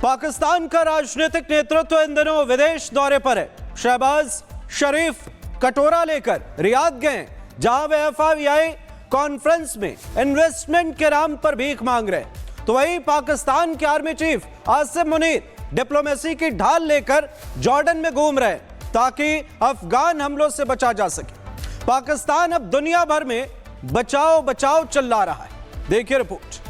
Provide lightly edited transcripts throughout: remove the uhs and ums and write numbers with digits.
पाकिस्तान का राजनीतिक नेतृत्व इन दिनों विदेश दौरे पर है। शहबाज शरीफ कटोरा लेकर रियाद गए, जहां वे FII कॉन्फ्रेंस में इन्वेस्टमेंट के नाम पर भीख मांग रहे। तो वही पाकिस्तान के army chief Asim Munir diplomacy की ढाल लेकर जॉर्डन में घूम रहे ताकि अफगान हमलों से बचा जा सके। पाकिस्तान अब दुनिया भर में बचाओ बचाओ चिल्ला रहा है। देखिए रिपोर्ट।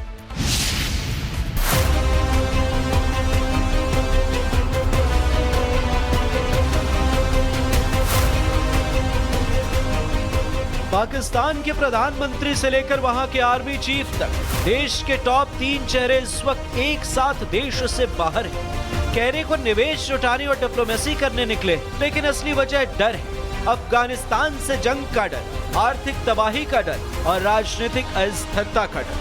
पाकिस्तान के प्रधानमंत्री से लेकर वहां के आर्मी चीफ तक देश के टॉप 3 चेहरे इस वक्त एक साथ देश से बाहर हैं। कहने को निवेश जुटाने और डिप्लोमेसी करने निकले, लेकिन असली वजह डर है। अफगानिस्तान से जंग का डर, आर्थिक तबाही का डर और राजनीतिक अस्थिरता का डर।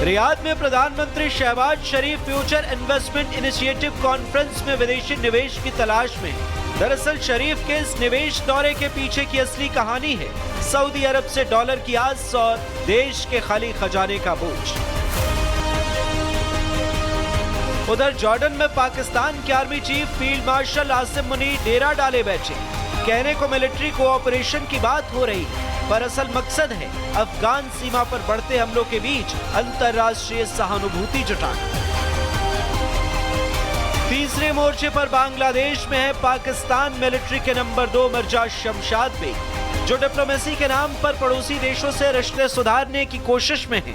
रियाद में प्रधानमंत्री शहबाज शरीफ फ्यूचर इन्वेस्टमेंट इनिशिएटिव कॉन्फ्रेंस में विदेशी निवेश की तलाश में। दरअसल शरीफ के इस निवेश दौरे के पीछे की असली कहानी है सऊदी अरब से डॉलर की आस और देश के खाली खजाने का बोझ। उधर जॉर्डन में पाकिस्तान के army chief field marshal Asim Munir डेरा डाले बैठे। कहने को मिलिट्री कोऑपरेशन की बात हो रही, पर असल मकसद है अफगान सीमा पर बढ़ते हमलों के बीच अंतर्राष्ट्रीय सहानुभूति जुटाना। तीसरे मोर्चे पर बांग्लादेश में है पाकिस्तान मिलिट्री के नंबर 2 मिर्जा शमशाद बेग, जो डिप्लोमेसी के नाम पर पड़ोसी देशों से रिश्ते सुधारने की कोशिश में है।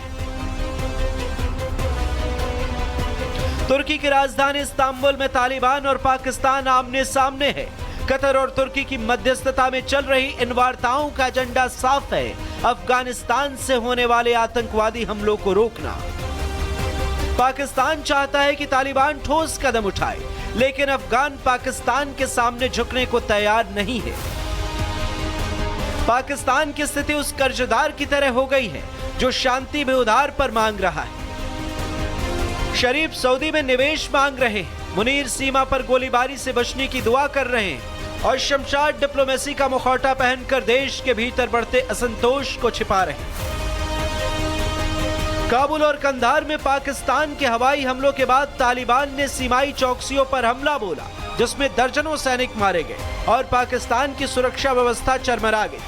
तुर्की की राजधानी इस्तांबुल में तालिबान और पाकिस्तान आमने सामने है। कतर और तुर्की की मध्यस्थता में चल रही इन वार्ताओं का एजेंडा साफ है, अफगानिस्तान से होने वाले आतंकवादी हमलों को रोकना। पाकिस्तान चाहता है कि तालिबान ठोस कदम उठाए, लेकिन अफगान पाकिस्तान के सामने झुकने को तैयार नहीं है। पाकिस्तान की स्थिति उस कर्जदार की तरह हो गई है जो शांति में उधार पर मांग रहा है। शरीफ सऊदी में निवेश मांग रहे हैं, मुनीर सीमा पर गोलीबारी से बचने की दुआ कर रहे हैं और शमशाद डिप्लोमेसी का मुखौटा पहनकर देश के भीतर बढ़ते असंतोष को छिपा रहे हैं। काबुल और कंधार में पाकिस्तान के हवाई हमलों के बाद तालिबान ने सीमाई चौकसियों पर हमला बोला, जिसमें दर्जनों सैनिक मारे गए और पाकिस्तान की सुरक्षा व्यवस्था चरमरा गई।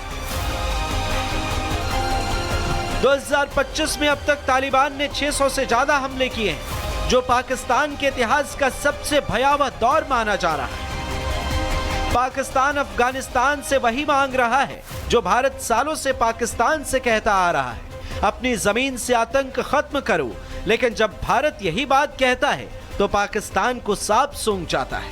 2025 में अब तक तालिबान ने 600 से ज्यादा हमले किए हैं, जो पाकिस्तान के इतिहास का सबसे भयावह दौर माना जा रहा है। पाकिस्तान अफगानिस्तान से वही मांग रहा है जो भारत सालों से पाकिस्तान से कहता आ रहा है, अपनी जमीन से आतंक खत्म करो। लेकिन जब भारत यही बात कहता है तो पाकिस्तान को साफ सूंघ जाता है।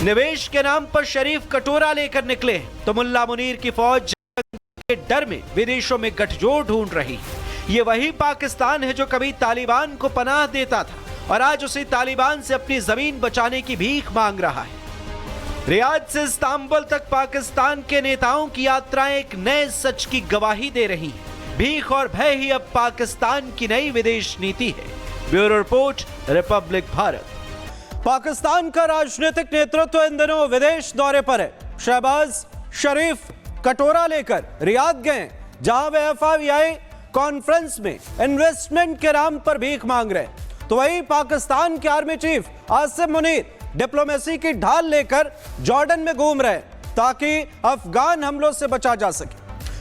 निवेश के नाम पर शरीफ कटोरा लेकर निकले तो मुल्ला मुनीर की फौज के डर में विदेशों में गठजोड़ ढूंढ रही है। ये वही पाकिस्तान है जो कभी तालिबान को पनाह देता था और आज उसी तालिबान से अपनी जमीन बचाने की भीख मांग रहा है। रियाद से इस्तांबुल तक पाकिस्तान के नेताओं की यात्राएं एक नए सच की गवाही दे रही हैं। भीख और भय ही अब पाकिस्तान की नई विदेश नीति है। Bureau report, Republic Bharat. Pakistan का राजनीतिक नेतृत्व इन दिनों विदेश दौरे पर है। शहबाज शरीफ कटोरा लेकर रियाद गए, जहां वे FII कॉन्फ्रेंस में इन्वेस्टमेंट के नाम पर भीख मांग रहे। तो वही पाकिस्तान के army chief Asim Munir diplomacy की ढाल लेकर जॉर्डन में घूम रहे ताकि अफगान हमलों से बचा जा सके।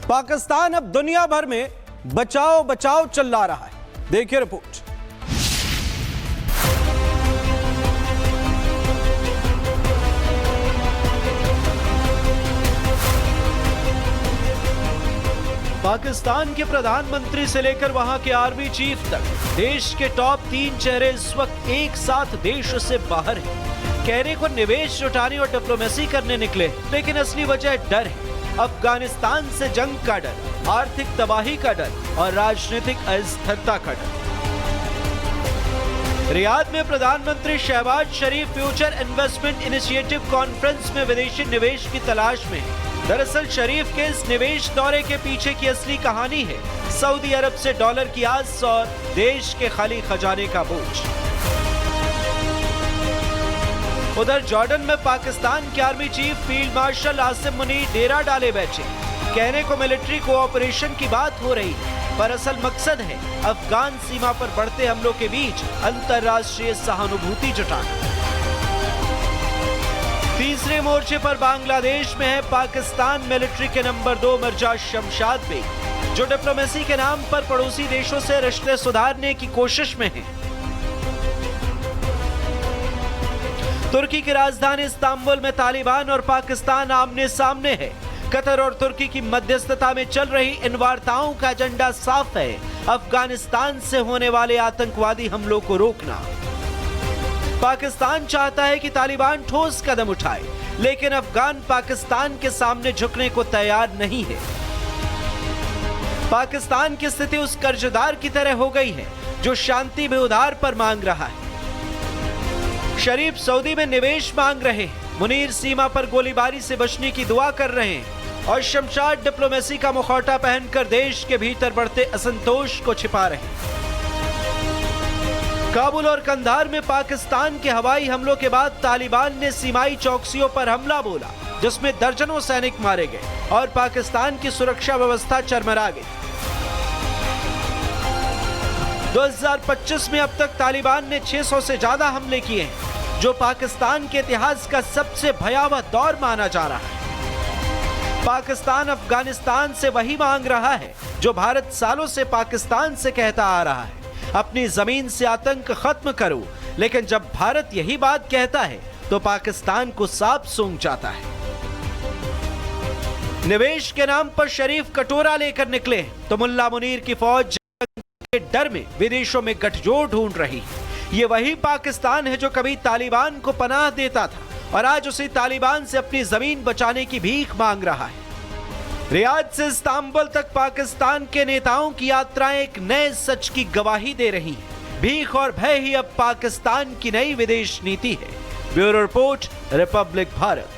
पाकिस्तान अब दुनिया भर में बचाओ बचाओ चिल्ला रहा है। देखिए रिपोर्ट। पाकिस्तान के प्रधानमंत्री से लेकर वहां के आर्मी चीफ तक देश के टॉप 3 चेहरे इस वक्त एक साथ देश से बाहर हैं। कहने को निवेश जुटाने और डिप्लोमेसी करने निकले, लेकिन असली वजह डर है। अफगानिस्तान से जंग का डर, आर्थिक तबाही का डर और राजनीतिक अस्थिरता का डर। रियाद में प्रधानमंत्री शहबाज शरीफ फ्यूचर इन्वेस्टमेंट इनिशिएटिव कॉन्फ्रेंस में विदेशी निवेश की तलाश में। दरअसल शरीफ के इस निवेश दौरे के पीछे की असली कहानी है सऊदी अरब से डॉलर की आस और देश के खाली खजाने का बोझ। उधर जॉर्डन में पाकिस्तान के army chief field marshal Asim Munir डेरा डाले बैठे। कहने को मिलिट्री कोऑपरेशन की बात हो रही, पर असल मकसद है अफगान सीमा पर बढ़ते हमलों के बीच अंतर्राष्ट्रीय सहानुभूति जुटाना। तीसरे मोर्चे पर बांग्लादेश में है पाकिस्तान मिलिट्री के नंबर 2 मिर्जा शमशाद बेग, जो डिप्लोमेसी के नाम पर पड़ोसी देशों से रिश्ते सुधारने की कोशिश में है। तुर्की की राजधानी इस्तांबुल में तालिबान और पाकिस्तान आमने सामने है। कतर और तुर्की की मध्यस्थता में चल रही इन वार्ताओं का एजेंडा साफ है, अफगानिस्तान से होने वाले आतंकवादी हमलों को रोकना। पाकिस्तान चाहता है कि तालिबान ठोस कदम उठाए, लेकिन अफगान पाकिस्तान के सामने झुकने को तैयार नहीं है। पाकिस्तान की स्थिति उस कर्जदार की तरह हो गई है जो शांति में उधार पर मांग रहा है। शरीफ सऊदी में निवेश मांग रहे हैं, मुनीर सीमा पर गोलीबारी से बचने की दुआ कर रहे हैं और शमशाद डिप्लोमेसी का मुखौटा पहनकर देश के भीतर बढ़ते असंतोष को छिपा रहे हैं। काबुल और कंधार में पाकिस्तान के हवाई हमलों के बाद तालिबान ने सीमाई चौकसियों पर हमला बोला, जिसमें दर्जनों सैनिक मारे गए और पाकिस्तान की सुरक्षा व्यवस्था चरमरा गई। 2025 में अब तक तालिबान ने 600 से ज्यादा हमले किए हैं, जो पाकिस्तान के इतिहास का सबसे भयावह दौर माना जा रहा है। पाकिस्तान अफगानिस्तान से वही मांग रहा है जो भारत सालों से पाकिस्तान से कहता आ रहा है, अपनी जमीन से आतंक खत्म करो। लेकिन जब भारत यही बात कहता है तो पाकिस्तान को सांप सूंघ जाता है। निवेश के नाम पर शरीफ कटोरा लेकर निकले तो मुल्ला मुनीर की फौज के डर में विदेशों में गठजोड़ ढूंढ रही है। ये वही पाकिस्तान है जो कभी तालिबान को पनाह देता था और आज उसी तालिबान से अपनी जमीन बचाने की भीख मांग रहा है। रियाद से इस्तांबुल तक पाकिस्तान के नेताओं की यात्राएं एक नए सच की गवाही दे रही हैं। भीख और भय ही अब पाकिस्तान की नई विदेश नीति है। Bureau report, Republic Bharat.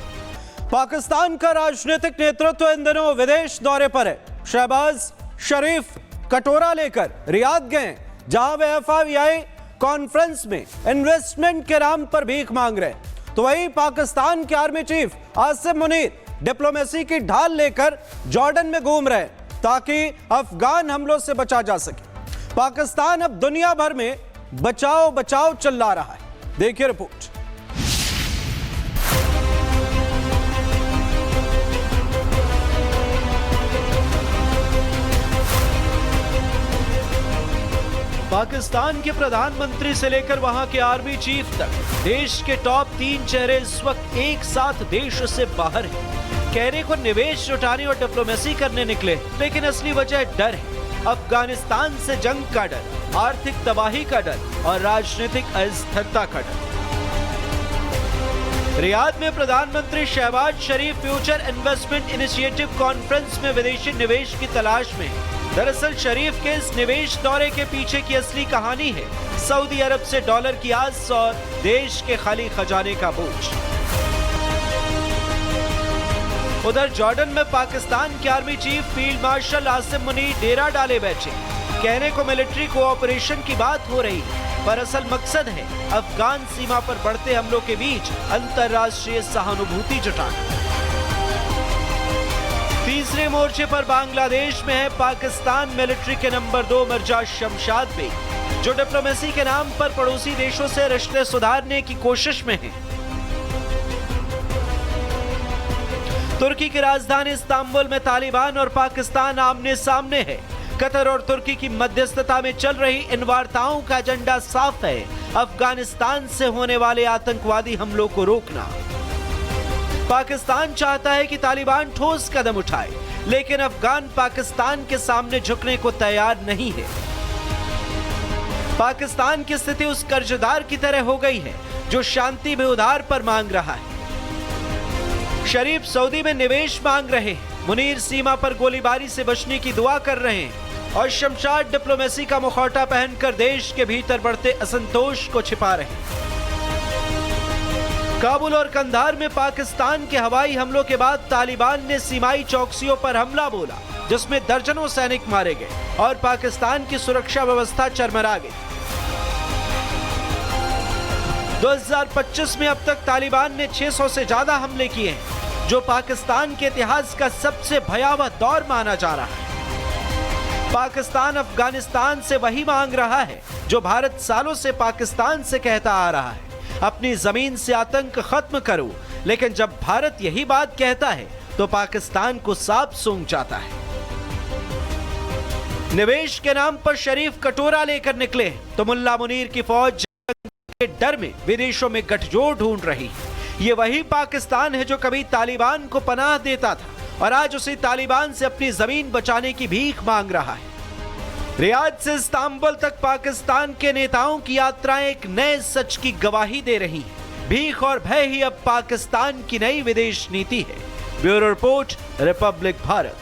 Pakistan का राजनीतिक नेतृत्व इन दिनों विदेश दौरे पर है। शहबाज शरीफ कटोरा लेकर रियाद गए, जहां वे FII कॉन्फ्रेंस में इन्वेस्टमेंट के नाम पर भीख मांग रहे हैं। तो वही पाकिस्तान के army chief Asim Munir diplomacy की ढाल लेकर जॉर्डन में घूम रहे हैं ताकि अफगान हमलों से बचा जा सके। पाकिस्तान अब दुनिया भर में बचाओ बचाओ चिल्ला रहा है। देखिए रिपोर्ट। पाकिस्तान के प्रधानमंत्री से लेकर वहां के आर्मी चीफ तक देश के टॉप 3 चेहरे इस वक्त एक साथ देश से बाहर हैं। कहने को निवेश जुटाने और डिप्लोमेसी करने निकले, लेकिन असली वजह डर है। अफगानिस्तान से जंग का डर, आर्थिक तबाही का डर और राजनीतिक अस्थिरता का डर। रियाद में प्रधानमंत्री शहबाज शरीफ फ्यूचर इन्वेस्टमेंट इनिशिएटिव कॉन्फ्रेंस में विदेशी निवेश की तलाश में है। दरअसल शरीफ के इस निवेश दौरे के पीछे की असली कहानी है सऊदी अरब से डॉलर की आस और देश के खाली खजाने का बोझ। उधर जॉर्डन में पाकिस्तान के army chief field marshal Asim Munir डेरा डाले बैठे। कहने को मिलिट्री कोऑपरेशन की बात हो रही है, पर असल मकसद है अफगान सीमा पर बढ़ते हमलों के बीच अंतर्राष्ट्रीय सहानुभूति जुटाना। तीसरे मोर्चे पर बांग्लादेश में है पाकिस्तान मिलिट्री के नंबर 2 मिर्जा शमशाद बेग, जो डिप्लोमेसी के नाम पर पड़ोसी देशों से रिश्ते सुधारने की कोशिश में है। तुर्की की राजधानी इस्तांबुल में तालिबान और पाकिस्तान आमने सामने है। कतर और तुर्की की मध्यस्थता में चल रही इन वार्ताओं का एजेंडा साफ है, अफगानिस्तान से होने वाले आतंकवादी हमलों को रोकना। पाकिस्तान चाहता है कि तालिबान ठोस कदम उठाए, लेकिन अफगान पाकिस्तान के सामने झुकने को तैयार नहीं है। पाकिस्तान की स्थिति उस कर्जदार की तरह हो गई है जो शांति में उधार पर मांग रहा है। शरीफ सऊदी में निवेश मांग रहे हैं, मुनीर सीमा पर गोलीबारी से बचने की दुआ कर रहे हैं और शमशाद डिप्लोमेसी का मुखौटा पहनकर देश के भीतर बढ़ते असंतोष को छिपा रहे हैं। काबुल और कंधार में पाकिस्तान के हवाई हमलों के बाद तालिबान ने सीमाई चौकसियों पर हमला बोला, जिसमें दर्जनों सैनिक मारे गए और पाकिस्तान की सुरक्षा व्यवस्था चरमरा गई। 2025 में अब तक तालिबान ने 600 से ज्यादा हमले किए हैं, जो पाकिस्तान के इतिहास का सबसे भयावह दौर माना जा रहा है। पाकिस्तान अफगानिस्तान से वही मांग रहा है जो भारत सालों से पाकिस्तान से कहता आ रहा है, अपनी जमीन से आतंक खत्म करो। लेकिन जब भारत यही बात कहता है तो पाकिस्तान को सांप सूंघ जाता है। निवेश के नाम पर शरीफ कटोरा लेकर निकले तो मुल्ला मुनीर की फौज जंग के डर में विदेशों में गठजोड़ ढूंढ रही है। ये वही पाकिस्तान है जो कभी तालिबान को पनाह देता था और आज उसी तालिबान से अपनी जमीन बचाने की भीख मांग रहा है। रियाद से इस्तांबुल तक पाकिस्तान के नेताओं की यात्राएं एक नए सच की गवाही दे रही हैं। भीख और भय ही अब पाकिस्तान की नई विदेश नीति है। Bureau report, Republic Bharat.